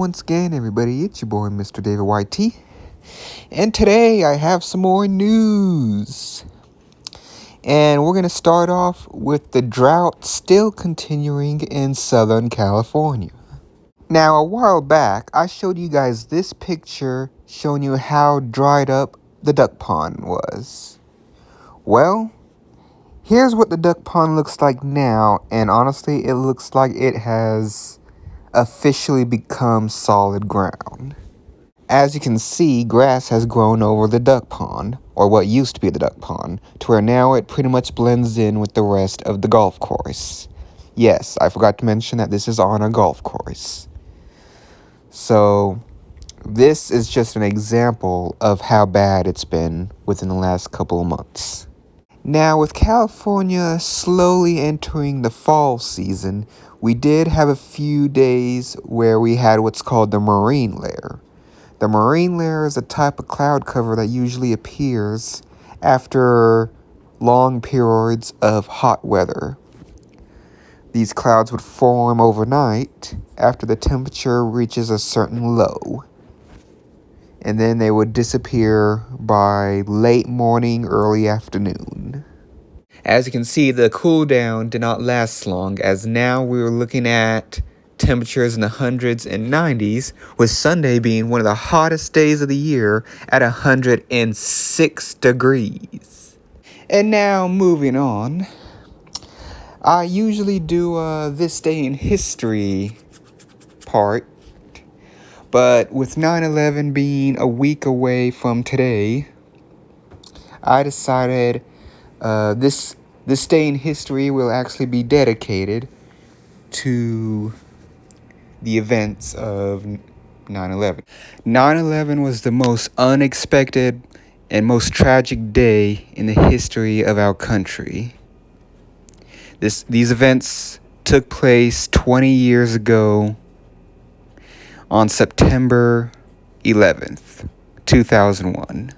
once again, everybody. It's your boy, Mr. David YT. And today I have some more news. And we're going to start off with the drought still continuing in Southern California. Now, a while back, I showed you guys this picture showing you how dried up the duck pond was. Well, here's what the duck pond looks like now, and honestly, it looks like it has officially become solid ground. As you can see, grass has grown over the duck pond, or what used to be the duck pond, to where now it pretty much blends in with the rest of the golf course. Yes, I forgot to mention that this is on a golf course. So, this is just an example of how bad it's been within the last couple of months. Now, with California slowly entering the fall season, we did have a few days where we had what's called the marine layer. The marine layer is a type of cloud cover that usually appears after long periods of hot weather. These clouds would form overnight after the temperature reaches a certain low, and then they would disappear by late morning, early afternoon. As you can see, the cool down did not last long, as now we were looking at temperatures in the hundreds and 90s, with Sunday being one of the hottest days of the year at 106 degrees. And now, moving on, I usually do this day in history part, but with 9/11 being a week away from today, I decided this day in history will actually be dedicated to the events of 9/11. 9/11 was the most unexpected and most tragic day in the history of our country. These events took place 20 years ago on September 11th, 2001.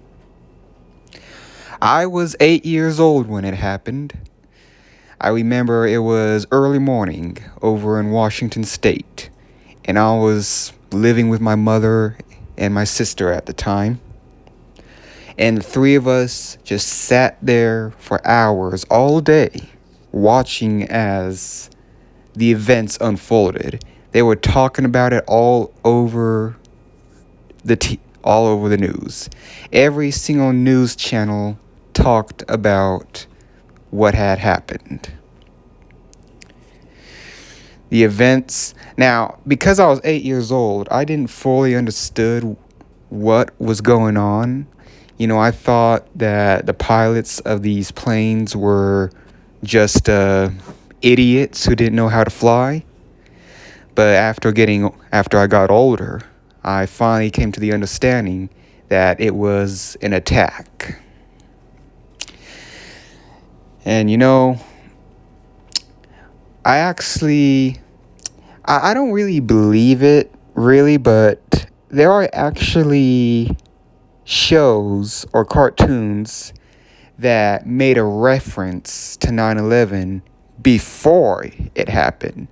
I was 8 years old when it happened. I remember it was early morning over in Washington State, and I was living with my mother and my sister at the time. And the three of us just sat there for hours all day watching as the events unfolded. They were talking about it all over the news. Every single news channel talked about what had happened. The events. Now, because I was 8 years old, I didn't fully understood what was going on. I thought that the pilots of these planes were just idiots who didn't know how to fly. But after I got older, I finally came to the understanding that it was an attack. And I don't really believe it, really, but there are actually shows or cartoons that made a reference to 9/11 before it happened,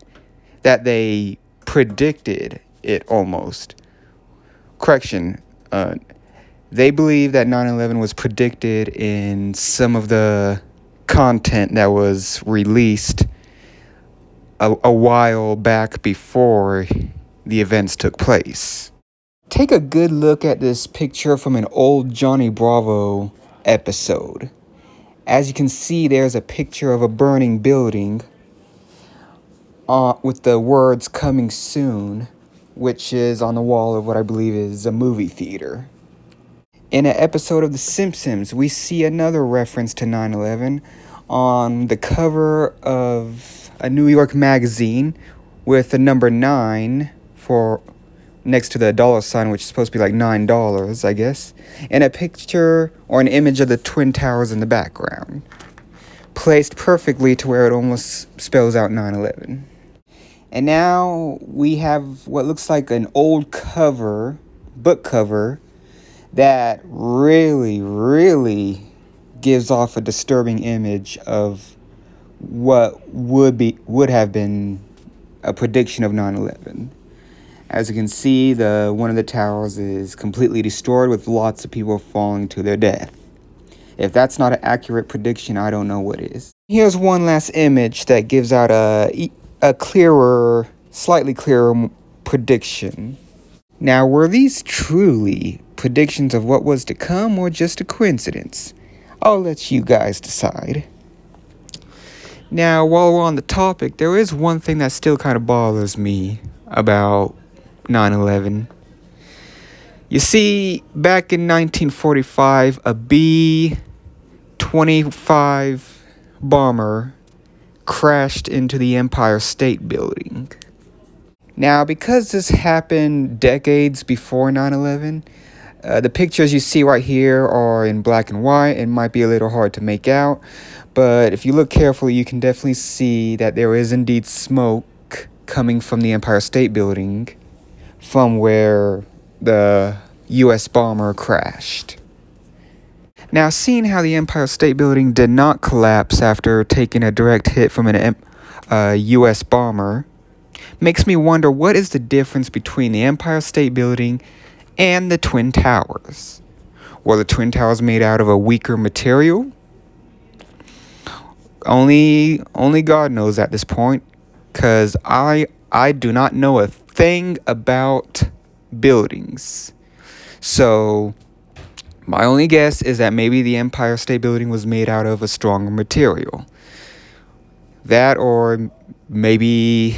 that they predicted it almost. Correction, they believe that 9/11 was predicted in some of the content that was released a while back before the events took place. Take a good look at this picture from an old Johnny Bravo episode. As you can see, there's a picture of a burning building with the words "coming soon," which is on the wall of what I believe is a movie theater. In an episode of The Simpsons, we see another reference to 9/11 on the cover of a New York magazine with the number 9 next to the dollar sign, which is supposed to be like $9, I guess, and a picture or an image of the Twin Towers in the background, placed perfectly to where it almost spells out 9/11. And now we have what looks like an old book cover, that really, really gives off a disturbing image of what would have been a prediction of 9/11. As you can see, the one of the towers is completely destroyed with lots of people falling to their death. If that's not an accurate prediction, I don't know what is. Here's one last image that gives out a clearer, slightly clearer prediction. Now, were these truly predictions of what was to come or just a coincidence? I'll let you guys decide. Now, while we're on the topic, there is one thing that still kind of bothers me about 9/11. You see, back in 1945, a B-25 bomber crashed into the Empire State Building. Now, because this happened decades before 9/11, the pictures you see right here are in black and white and might be a little hard to make out, but if you look carefully, you can definitely see that there is indeed smoke coming from the Empire State Building from where the U.S. bomber crashed. Now, seeing how the Empire State Building did not collapse after taking a direct hit from a U.S. bomber makes me wonder, what is the difference between the Empire State Building and the Twin Towers? Were the Twin Towers made out of a weaker material? Only God knows at this point, because I do not know a thing about buildings. So my only guess is that maybe the Empire State Building was made out of a stronger material. That, or maybe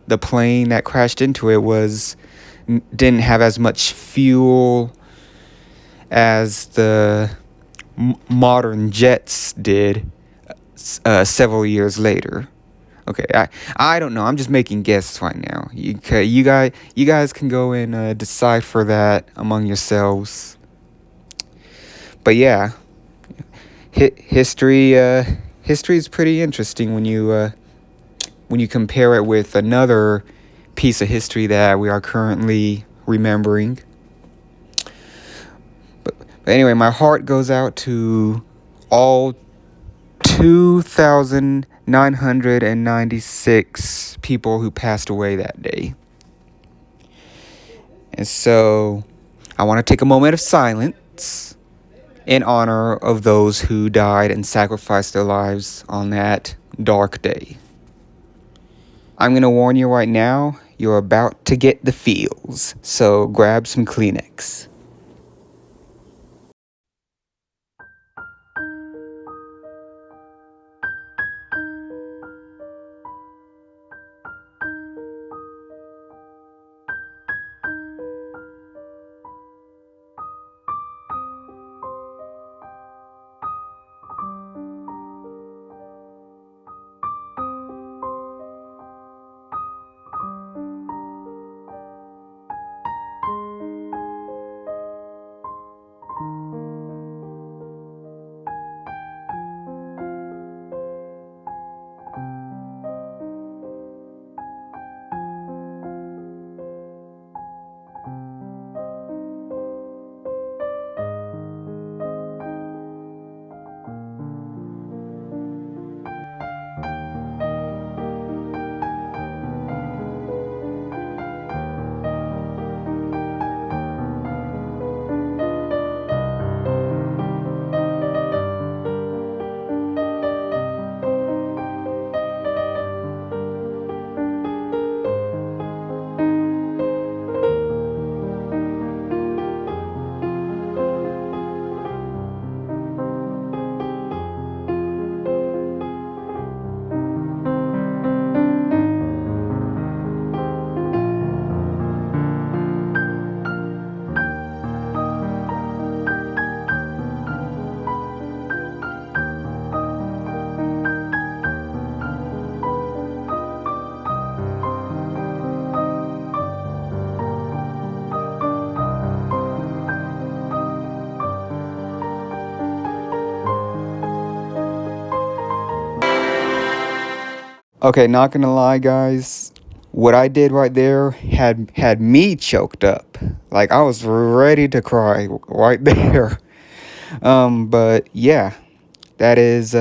the plane that crashed into it didn't have as much fuel as the modern jets did several years later. Okay, I don't know. I'm just making guesses right now. You guys can go and decipher that among yourselves. But yeah, history is pretty interesting when you compare it with another piece of history that we are currently remembering. But anyway, my heart goes out to all 2,996 people who passed away that day. And so I want to take a moment of silence in honor of those who died and sacrificed their lives on that dark day. I'm going to warn you right now, you're about to get the feels, so grab some Kleenex. Okay, not gonna lie, guys. What I did right there had me choked up. Like, I was ready to cry right there. But yeah, that is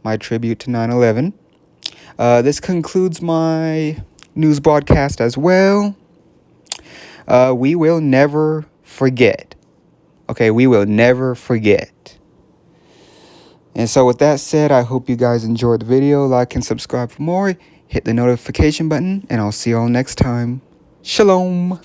my tribute to 9/11. This concludes my news broadcast as well. We will never forget. Okay, we will never forget. And so with that said, I hope you guys enjoyed the video. Like and subscribe for more. Hit the notification button, and I'll see you all next time. Shalom.